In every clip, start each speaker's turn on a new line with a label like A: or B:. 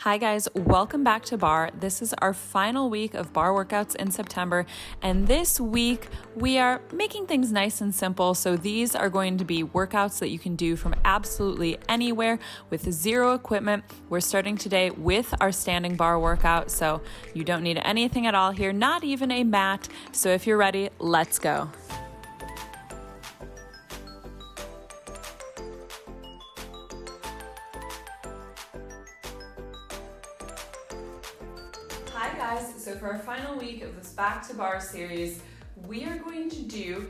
A: Hi guys, welcome back to Barre. This is our final week of Barre workouts in September, and this week we are making things nice and simple. So these are going to be workouts that you can do from absolutely anywhere with zero equipment. We're starting today with our standing bar workout, so you don't need anything at all here, not even a mat. So if you're ready, let's go. Hi guys, so for our final week of this Back to Barre series, we are going to do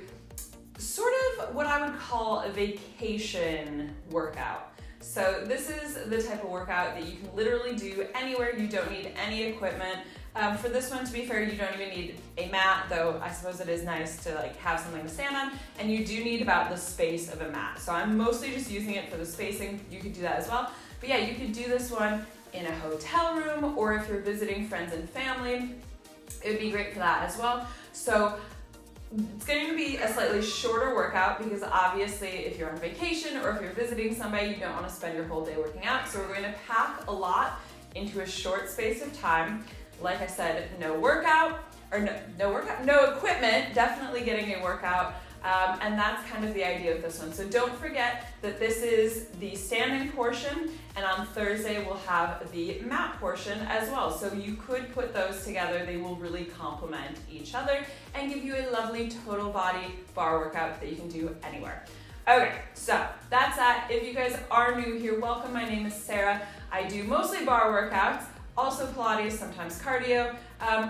A: sort of what I would call a vacation workout. So this is the type of workout that you can literally do anywhere. You don't need any equipment. For this one, to be fair, you don't even need a mat, though I suppose it is nice to have something to stand on, and you do need about the space of a mat. So I'm mostly just using it for the spacing. You could do that as well. But yeah, you could do this one in a hotel room, or if you're visiting friends and family, it would be great for that as well. So it's going to be a slightly shorter workout because obviously if you're on vacation or if you're visiting somebody, you don't want to spend your whole day working out. So we're going to pack a lot into a short space of time. Like I said, no equipment, definitely getting a workout. And that's kind of the idea of this one. So don't forget that this is the standing portion, and on Thursday we'll have the mat portion as well. So you could put those together. They will really complement each other and give you a lovely total body bar workout that you can do anywhere. Okay, so that's that. If you guys are new here, welcome. My name is Sarah. I do mostly bar workouts, also Pilates, sometimes cardio,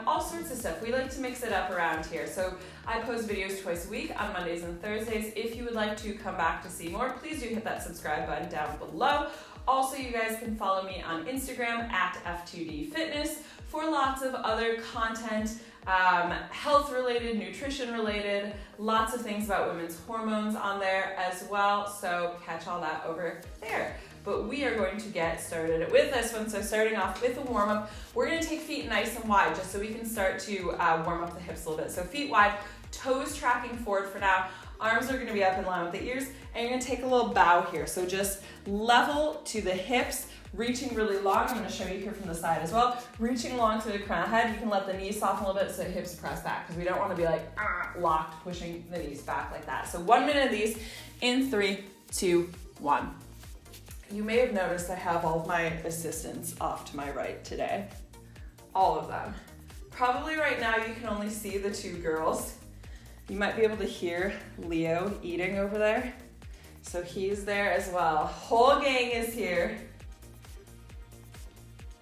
A: all sorts of stuff. We like to mix it up around here. So I post videos twice a week on Mondays and Thursdays. If you would like to come back to see more, please do hit that subscribe button down below. Also, you guys can follow me on Instagram at F2D Fitness for lots of other content, health related, nutrition related, lots of things about women's hormones on there as well. So catch all that over there. But we are going to get started with this one. So starting off with a warm-up, we're going to take feet nice and wide just so we can start to warm up the hips a little bit. So feet wide, toes tracking forward for now. Arms are going to be up in line with the ears, and you're going to take a little bow here. So just level to the hips, reaching really long. I'm going to show you here from the side as well. Reaching long to the crown of the head. You can let the knees soften a little bit so the hips press back because we don't want to be locked, pushing the knees back like that. So 1 minute of these in 3, 2, 1. You may have noticed I have all of my assistants off to my right today. All of them. Probably right now you can only see the two girls. You might be able to hear Leo eating over there. So he's there as well. Whole gang is here.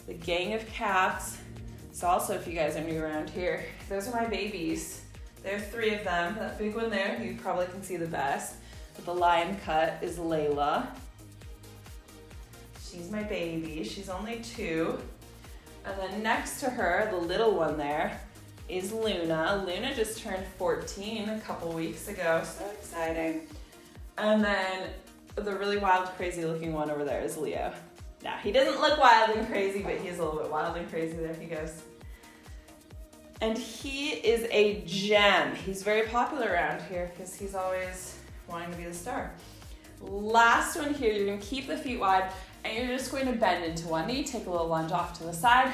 A: The gang of cats. So also, if you guys are new around here, those are my babies. There are 3 of them. That big one there, you probably can see the best. But the lion cut is Layla. She's my baby. She's only 2. And then next to her, the little one there, is Luna. Luna just turned 14 a couple weeks ago. So exciting. And then the really wild, crazy looking one over there is Leo. Now, he doesn't look wild and crazy, but he's a little bit wild and crazy. There he goes. And he is a gem. He's very popular around here because he's always wanting to be the star. Last one here, you're going to keep the feet wide, and you're just going to bend into one knee, take a little lunge off to the side,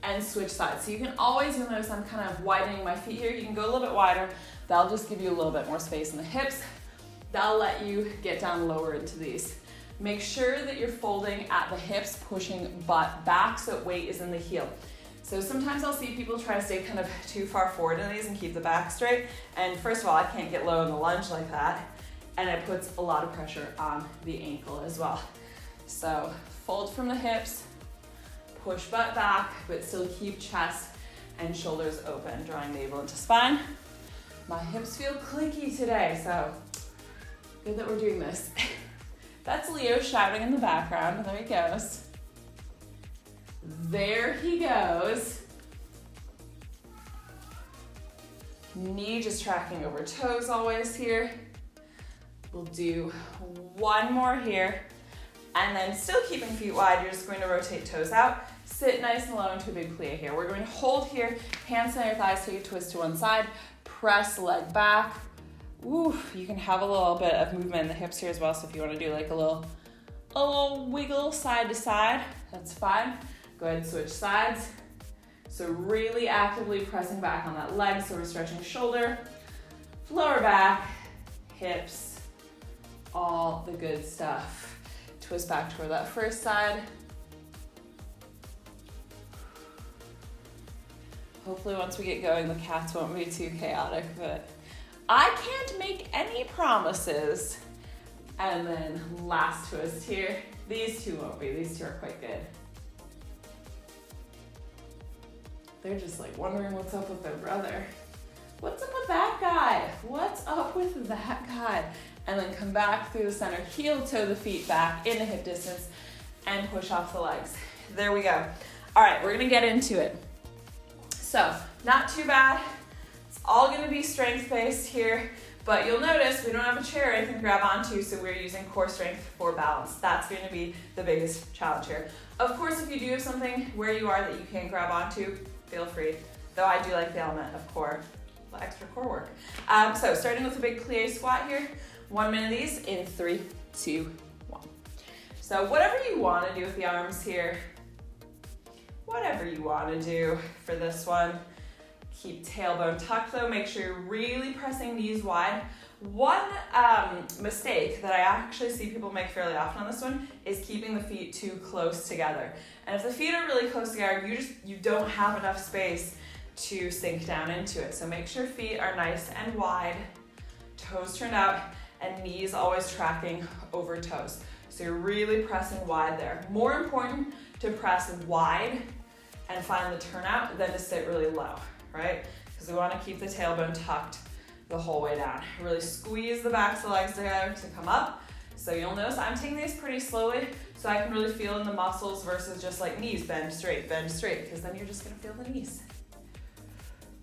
A: and switch sides. So you can always, you'll notice I'm kind of widening my feet here. You can go a little bit wider. That'll just give you a little bit more space in the hips. That'll let you get down lower into these. Make sure that you're folding at the hips, pushing butt back so weight is in the heel. So sometimes I'll see people try to stay kind of too far forward in these and keep the back straight. And first of all, I can't get low in the lunge like that. And it puts a lot of pressure on the ankle as well. So fold from the hips, push butt back, but still keep chest and shoulders open, drawing navel into spine. My hips feel clicky today, so good that we're doing this. That's Leo shouting in the background. There he goes. There he goes. Knee just tracking over toes always here. We'll do one more here. And then still keeping feet wide, you're just going to rotate toes out. Sit nice and low into a big plie here. We're going to hold here, hands on your thighs, take a twist to one side, press leg back. Oof, you can have a little bit of movement in the hips here as well. So if you want to do a little wiggle side to side, that's fine. Go ahead and switch sides. So really actively pressing back on that leg, so we're stretching shoulder, lower back, hips, all the good stuff. Twist back toward that first side. Hopefully once we get going, the cats won't be too chaotic, but I can't make any promises. And then last twist here. These two won't be, these two are quite good. They're just like wondering what's up with their brother. What's up with that guy? What's up with that guy? And then come back through the center, heel toe the feet back into hip distance and push off the legs. There we go. All right, we're gonna get into it. So, not too bad. It's all gonna be strength-based here, but you'll notice we don't have a chair I can grab onto, so we're using core strength for balance. That's gonna be the biggest challenge here. Of course, if you do have something where you are that you can't grab onto, feel free, though I do like the element of core, the extra core work. So starting with a big plie squat here, 1 minute of these in 3, 2, 1. So whatever you want to do with the arms here, whatever you want to do for this one. Keep tailbone tucked though, make sure you're really pressing knees wide. One mistake that I actually see people make fairly often on this one is keeping the feet too close together. And if the feet are really close together, you don't have enough space to sink down into it. So make sure feet are nice and wide, toes turned out, and knees always tracking over toes. So you're really pressing wide there. More important to press wide and find the turnout than to sit really low, right? Because we want to keep the tailbone tucked the whole way down. Really squeeze the backs of the legs together to come up. So you'll notice I'm taking these pretty slowly so I can really feel in the muscles versus just like knees bend straight, because then you're just gonna feel the knees.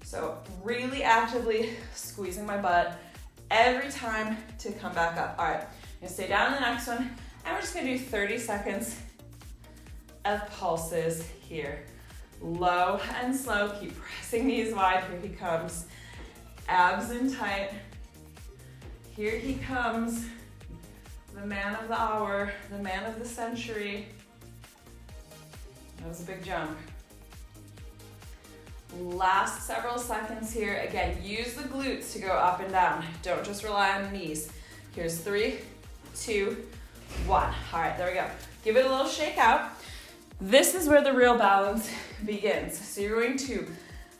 A: So really actively squeezing my butt every time to come back up. All right, I'm gonna stay down in the next one, and we're just gonna do 30 seconds of pulses here. Low and slow, keep pressing knees wide, here he comes. Abs in tight. Here he comes. The man of the hour, the man of the century. That was a big jump. Last several seconds here. Again, use the glutes to go up and down. Don't just rely on the knees. Here's 3, 2, 1. All right, there we go. Give it a little shake out. This is where the real balance begins. So you're going to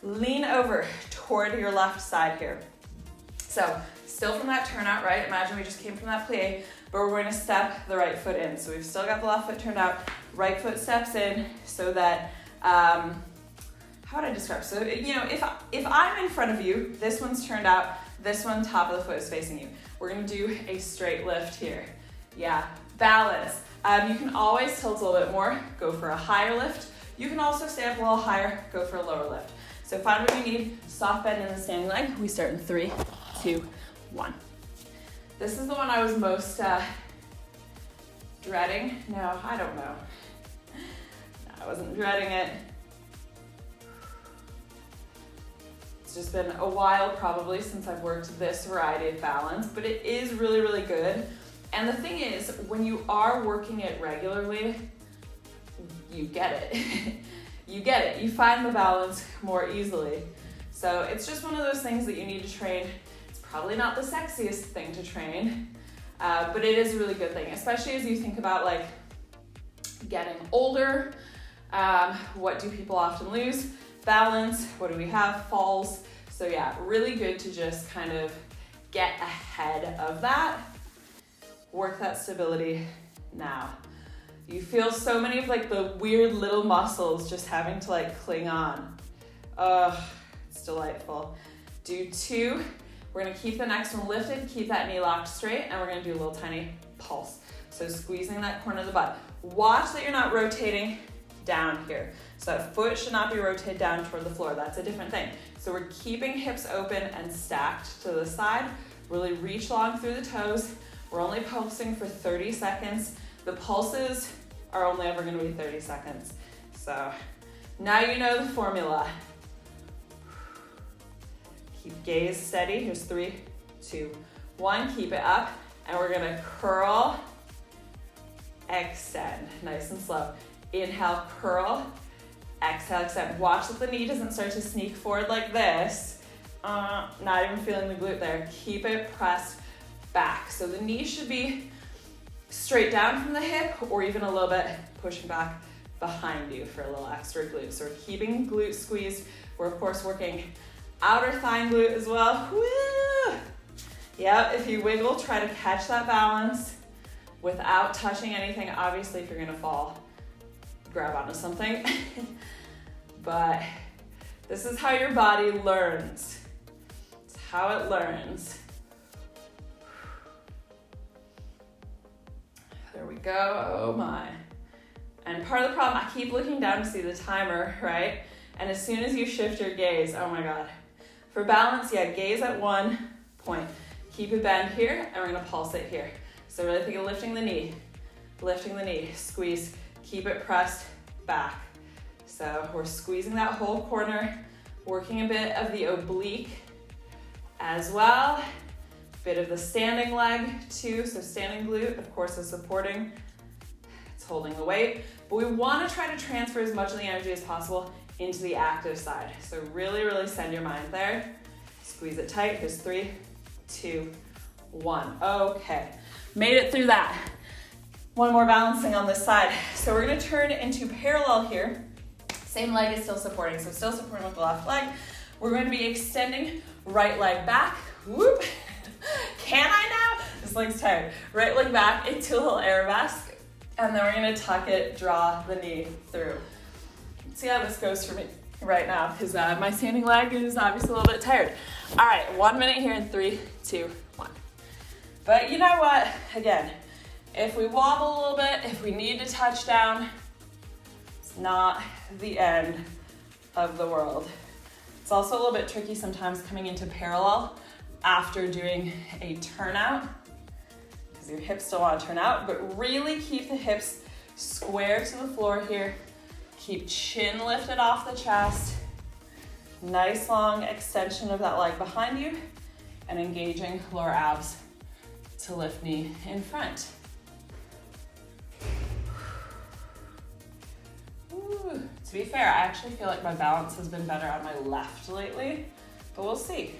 A: lean over toward your left side here. So still from that turnout, right? Imagine we just came from that plie, but we're going to step the right foot in. So we've still got the left foot turned out, right foot steps in so that, how would I describe? So, you know, if I'm in front of you, this one's turned out, this one, top of the foot is facing you. We're gonna do a straight lift here. Yeah, balance. You can always tilt a little bit more, go for a higher lift. You can also stay up a little higher, go for a lower lift. So find what you need, soft bend in the standing leg. We start in 3, 2, 1. This is the one I was most dreading. No, I don't know. No, I wasn't dreading it. It's just been a while probably since I've worked this variety of balance, but it is really, really good. And the thing is, when you are working it regularly, you get it. You get it. You find the balance more easily. So it's just one of those things that you need to train. It's probably not the sexiest thing to train, but it is a really good thing, especially as you think about like getting older. What do people often lose? Balance. What do we have? Falls. So yeah, really good to just kind of get ahead of that. Work that stability now. You feel so many of like the weird little muscles just having to like cling on. It's delightful. Do 2. We're gonna keep the next one lifted, keep that knee locked straight, and we're gonna do a little tiny pulse. So squeezing that corner of the butt. Watch that you're not rotating down here. So that foot should not be rotated down toward the floor. That's a different thing. So we're keeping hips open and stacked to the side. Really reach long through the toes. We're only pulsing for 30 seconds. The pulses are only ever gonna be 30 seconds. So now you know the formula. Keep gaze steady. Here's 3, 2, 1. Keep it up. And we're gonna curl, extend, nice and slow. Inhale, curl, Exhale, extend. Watch that the knee doesn't start to sneak forward like this. Not even feeling the glute there. Keep it pressed back. So the knee should be straight down from the hip or even a little bit pushing back behind you for a little extra glute. So we're keeping glute squeezed. We're of course working outer thigh glute as well. Woo! Yeah, if you wiggle, try to catch that balance without touching anything. Obviously, if you're gonna fall, grab onto something. But this is how your body learns. It's how it learns. There we go. Oh my. And part of the problem, I keep looking down to see the timer, right? And as soon as you shift your gaze, oh my God. For balance, yeah, gaze at 1 point. Keep it bend here, and we're gonna pulsate here. So really think of lifting the knee, squeeze, keep it pressed back. So we're squeezing that whole corner, working a bit of the oblique as well. Bit of the standing leg too, so standing glute, of course, is supporting. It's holding the weight, but we wanna try to transfer as much of the energy as possible into the active side. So really, really send your mind there. Squeeze it tight. Here's 3, 2, 1. Okay, made it through that. One more balancing on this side. So we're gonna turn into parallel here. Same leg is still supporting, so still supporting with the left leg. We're going to be extending right leg back. Whoop. Can I now? This leg's tired. Right leg back into a little arabesque. And then we're gonna tuck it, draw the knee through. Let's see how this goes for me right now, because my standing leg is obviously a little bit tired. All right, 1 minute here in 3, 2, 1. But you know what? Again, if we wobble a little bit, if we need to touch down, it's not the end of the world. It's also a little bit tricky sometimes coming into parallel after doing a turnout, because your hips still want to turn out, but really keep the hips square to the floor here. Keep chin lifted off the chest. Nice long extension of that leg behind you, and engaging lower abs to lift knee in front. Ooh. To be fair, I actually feel like my balance has been better on my left lately, but we'll see.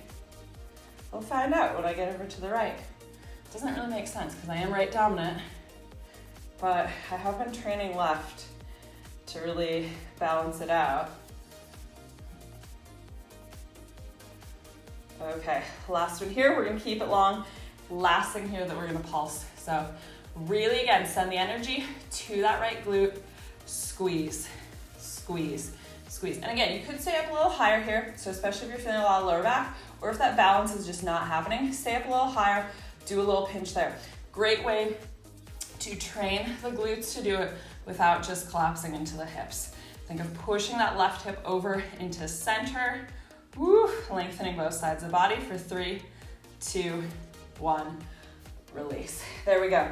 A: We'll find out when I get over to the right. It doesn't really make sense because I am right dominant, but I have been training left to really balance it out. Okay, last one here, we're gonna keep it long. Last thing here that we're gonna pulse. So really, again, send the energy to that right glute, squeeze, squeeze, squeeze. And again, you could stay up a little higher here, so especially if you're feeling a lot of lower back, or if that balance is just not happening, stay up a little higher, do a little pinch there. Great way to train the glutes to do it without just collapsing into the hips. Think of pushing that left hip over into center. Woo, lengthening both sides of the body for 3, 2, 1, release. There we go.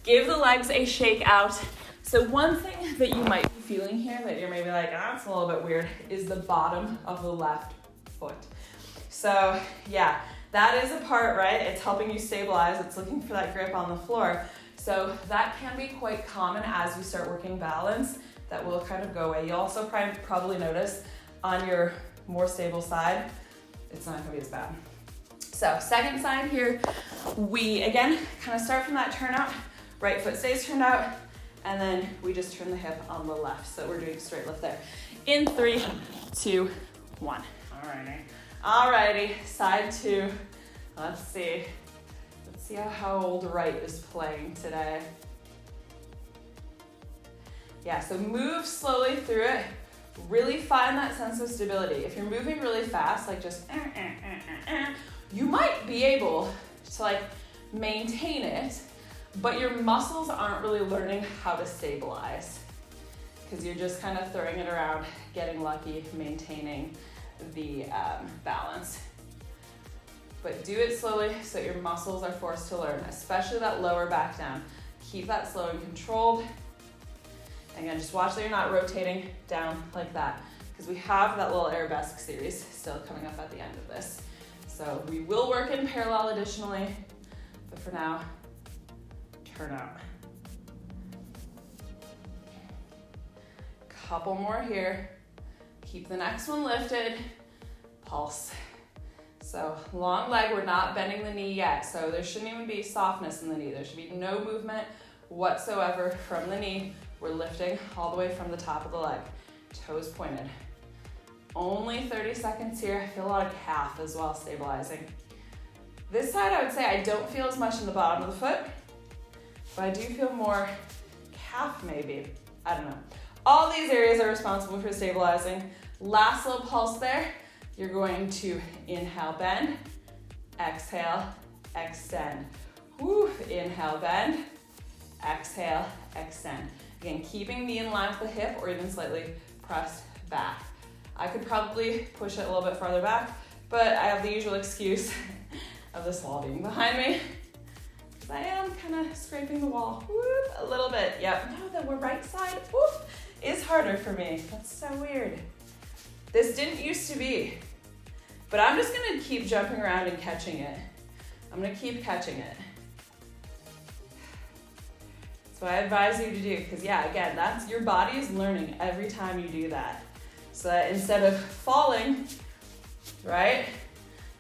A: Give the legs a shake out. So one thing that you might be feeling here that you're maybe like, it's a little bit weird, is the bottom of the left foot. So yeah, that is a part, right? It's helping you stabilize. It's looking for that grip on the floor. So that can be quite common as you start working balance. That will kind of go away. You'll also probably notice on your more stable side, it's not gonna be as bad. So second side here, we again kind of start from that turnout. Right foot stays turned out, and then we just turn the hip on the left. So we're doing straight lift there. In 3, 2, 1. Alrighty, side 2. Let's see how old right is playing today. Yeah, so move slowly through it. Really find that sense of stability. If you're moving really fast, like just you might be able to like maintain it, but your muscles aren't really learning how to stabilize because you're just kind of throwing it around, getting lucky, maintaining the balance. But do it slowly so your muscles are forced to learn, especially that lower back down. Keep that slow and controlled. Again, just watch that you're not rotating down like that, because we have that little arabesque series still coming up at the end of this. So we will work in parallel additionally, but for now, turn out. Couple more here. Keep the next one lifted, pulse. So long leg, we're not bending the knee yet, so there shouldn't even be softness in the knee. There should be no movement whatsoever from the knee. We're lifting all the way from the top of the leg, toes pointed. Only 30 seconds here. I feel a lot of calf as well, stabilizing. This side, I would say I don't feel as much in the bottom of the foot, but I do feel more calf maybe. I don't know. All these areas are responsible for stabilizing. Last little pulse there. You're going to inhale, bend, exhale, extend. Woo, inhale, bend, exhale, extend. Again, keeping the in line with the hip or even slightly pressed back. I could probably push it a little bit farther back, but I have the usual excuse of this wall being behind me. Because I am kind of scraping the wall, whoop, a little bit. Yep, no, the right side, whoop, is harder for me. That's so weird. This didn't used to be, but I'm just gonna keep jumping around and catching it. I'm gonna keep catching it. That's what I advise you to do, because yeah, again, that's your body is learning every time you do that. So that instead of falling, right,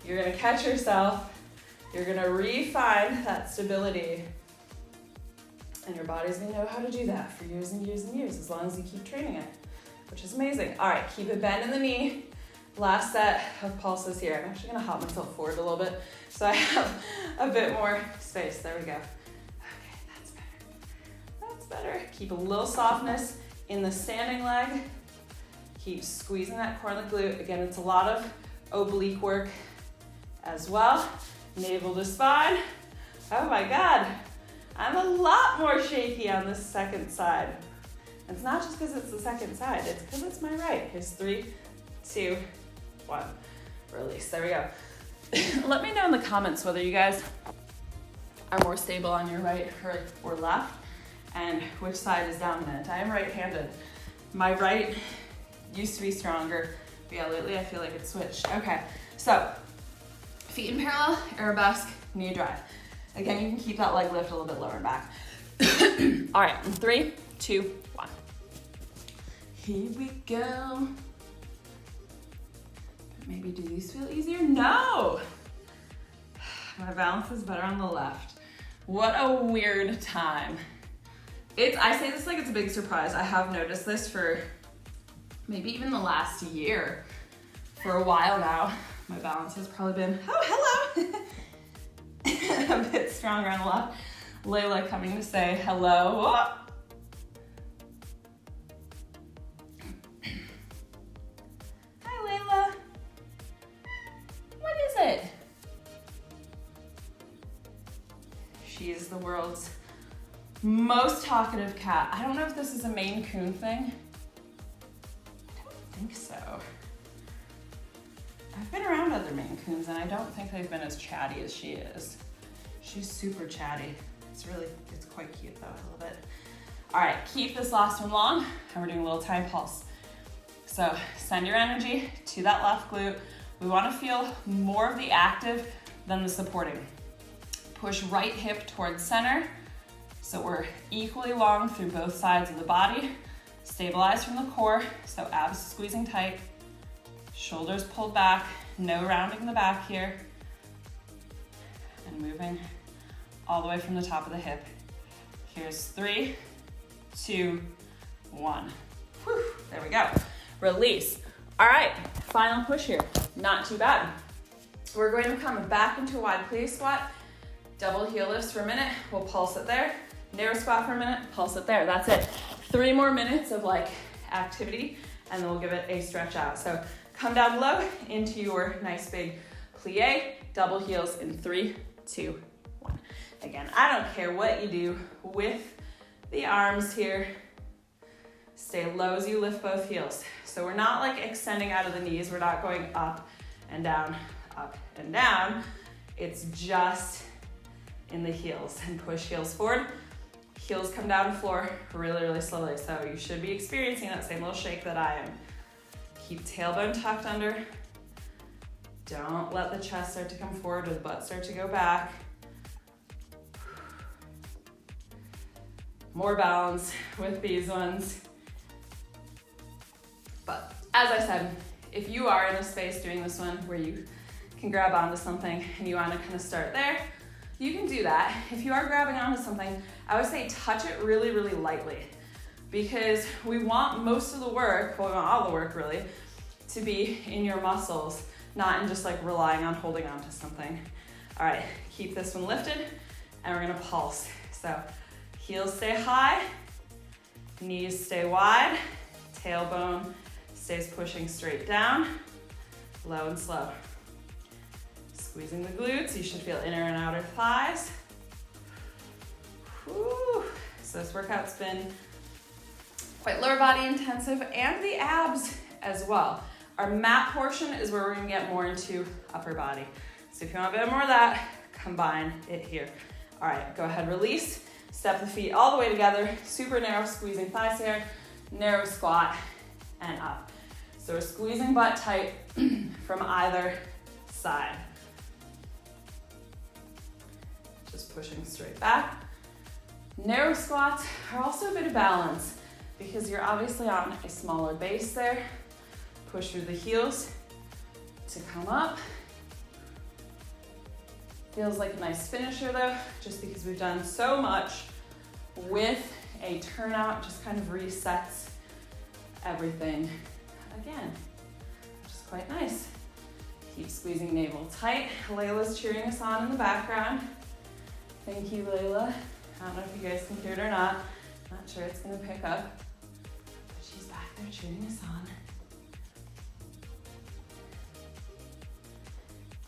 A: you're gonna catch yourself, you're gonna refine that stability, and your body's gonna know how to do that for years and years and years, as long as you keep training it, which is amazing. All right, keep it bend in the knee. Last set of pulses here. I'm actually gonna hop myself forward a little bit so I have a bit more space. There we go. Okay, that's better. That's better. Keep a little softness in the standing leg. Keep squeezing that core and the glute. Again, it's a lot of oblique work as well. Navel to spine. Oh my God. I'm a lot more shaky on this second side. It's not just because it's the second side, it's because it's my right. Here's 3, 2, 1. Release, there we go. Let me know in the comments whether you guys are more stable on your right or left and which side is dominant. I am right-handed. My right used to be stronger, but yeah, lately I feel like it's switched. Okay, so feet in parallel, arabesque, knee drive. Again, you can keep that leg lift a little bit lower and back. All right, 3, 2, 1. Here we go. Maybe do these feel easier? No! My balance is better on the left. What a weird time. I say this like it's a big surprise. I have noticed this for maybe even the last year. For a while now, my balance has probably been, oh, hello! A bit stronger on the left. Layla coming to say hello. Hi, Layla. What is it? She is the world's most talkative cat. I don't know if this is a Maine Coon thing. I don't think so. I've been around other Maine Coons and I don't think they've been as chatty as she is. She's super chatty. It's quite cute though, a little bit. All right, keep this last one long and we're doing a little time pulse. So send your energy to that left glute. We wanna feel more of the active than the supporting. Push right hip towards center so we're equally long through both sides of the body. Stabilize from the core, so abs squeezing tight, shoulders pulled back, no rounding the back here, and moving all the way from the top of the hip. Here's 3, 2, 1. Whew, there we go. Release. All right, final push here. Not too bad. We're going to come back into a wide plie squat. Double heel lifts for a minute. We'll pulse it there. Narrow squat for a minute. Pulse it there. That's it. 3 more minutes of like activity, and then we'll give it a stretch out. So come down low into your nice big plie. Double heels in 3, 2, 1. Again, I don't care what you do with the arms here. Stay low as you lift both heels. So we're not like extending out of the knees. We're not going up and down, up and down. It's just in the heels, and push heels forward. Heels come down to floor really, really slowly. So you should be experiencing that same little shake that I am. Keep tailbone tucked under. Don't let the chest start to come forward or the butt start to go back. More balance with these ones. But as I said, if you are in a space doing this one where you can grab onto something and you want to kind of start there, you can do that. If you are grabbing onto something, I would say touch it really, really lightly, because we want most of the work, well, we want all the work really, to be in your muscles, not in just like relying on holding onto something. All right, keep this one lifted, and we're gonna pulse. So heels stay high, knees stay wide, tailbone stays pushing straight down, low and slow. Squeezing the glutes, you should feel inner and outer thighs. Whew. So this workout's been quite lower body intensive, and the abs as well. Our mat portion is where we're gonna get more into upper body. So if you want a bit more of that, combine it here. All right, go ahead, release. Step the feet all the way together, super narrow, squeezing thighs here, narrow squat, and up. So we're squeezing butt tight from either side. Just pushing straight back. Narrow squats are also a bit of balance because you're obviously on a smaller base there. Push through the heels to come up. Feels like a nice finisher though, just because we've done so much with a turnout, just kind of resets everything again, which is quite nice. Keep squeezing navel tight. Layla's cheering us on in the background. Thank you, Layla. I don't know if you guys can hear it or not. Not sure it's gonna pick up, but she's back there cheering us on.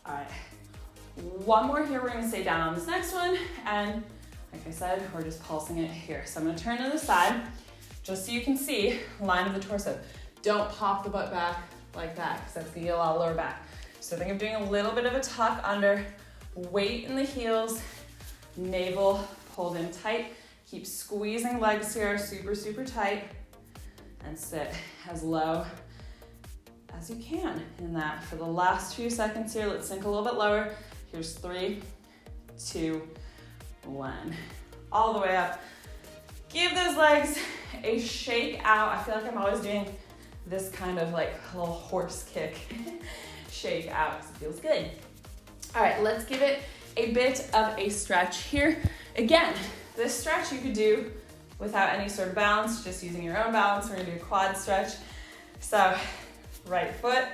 A: All right, one more here. We're gonna stay down on this next one, and like I said, we're just pulsing it here. So I'm gonna turn to the side, just so you can see line of the torso. Don't pop the butt back like that, because that's gonna get a lot of lower back. So think of doing a little bit of a tuck under, weight in the heels, navel pulled in tight. Keep squeezing legs here, super, super tight, and sit as low as you can in that. For the last few seconds here, let's sink a little bit lower. Here's 3, 2, 1. All the way up. Give those legs a shake out. I feel like I'm always doing this kind of like a little horse kick shake out, because it feels good. All right, let's give it a bit of a stretch here. Again, this stretch you could do without any sort of balance, just using your own balance. We're gonna do a quad stretch. So right foot,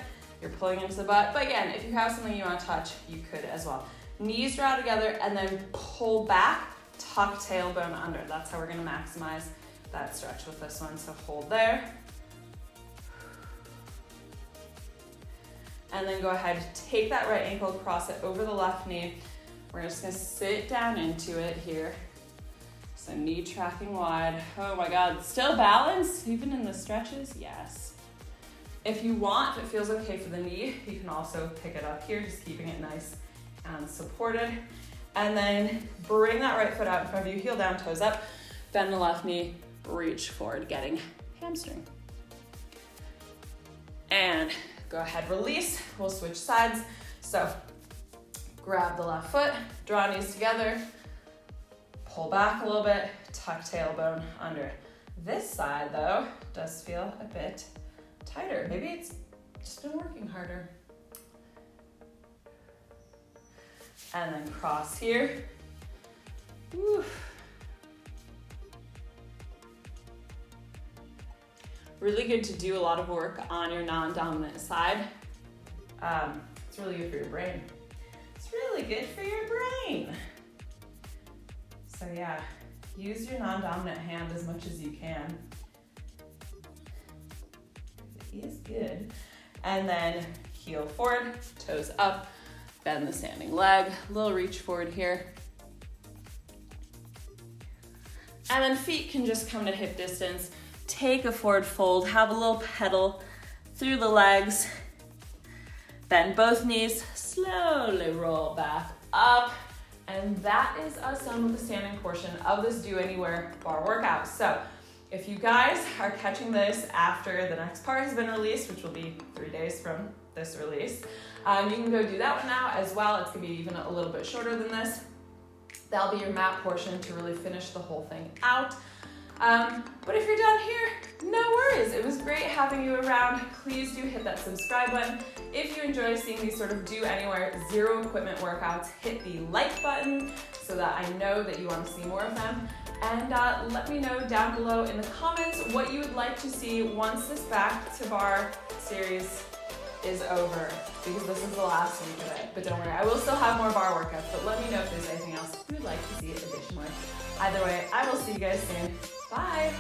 A: you're pulling into the butt. But again, if you have something you want to touch, you could as well. Knees draw together and then pull back, tuck tailbone under. That's how we're gonna maximize that stretch with this one. So hold there. And then go ahead, take that right ankle, cross it over the left knee. We're just gonna sit down into it here. So knee tracking wide. Oh my God, still balanced even in the stretches? Yes. If you want, if it feels okay for the knee, you can also pick it up here, just keeping it nice and supported. And then bring that right foot out in front of you, heel down, toes up, bend the left knee, reach forward, getting hamstring. And go ahead, release. We'll switch sides. So grab the left foot, draw knees together, pull back a little bit, tuck tailbone under. This side though does feel a bit tighter. Maybe it's just been working harder. And then cross here. Woo. Really good to do a lot of work on your non-dominant side. It's really good for your brain. It's really good for your brain. So yeah, use your non-dominant hand as much as you can. It is good. And then heel forward, toes up, bend the standing leg, a little reach forward here. And then feet can just come to hip distance. Take a forward fold, have a little pedal through the legs. Bend both knees, slowly roll back up. And that is us done with the standing portion of this Do Anywhere bar workout. So if you guys are catching this after the next part has been released, which will be 3 days from this release, you can go do that one now as well. It's gonna be even a little bit shorter than this. That'll be your mat portion to really finish the whole thing out. But if you're done here, no worries. It was great having you around. Please do hit that subscribe button. If you enjoy seeing these sort of do anywhere, zero equipment workouts, hit the like button so that I know that you want to see more of them. And let me know down below in the comments what you would like to see once this back to bar series is over, because this is the last week of it. But don't worry, I will still have more bar workouts, but let me know if there's anything else you would like to see additionally. Either way, I will see you guys soon. Bye!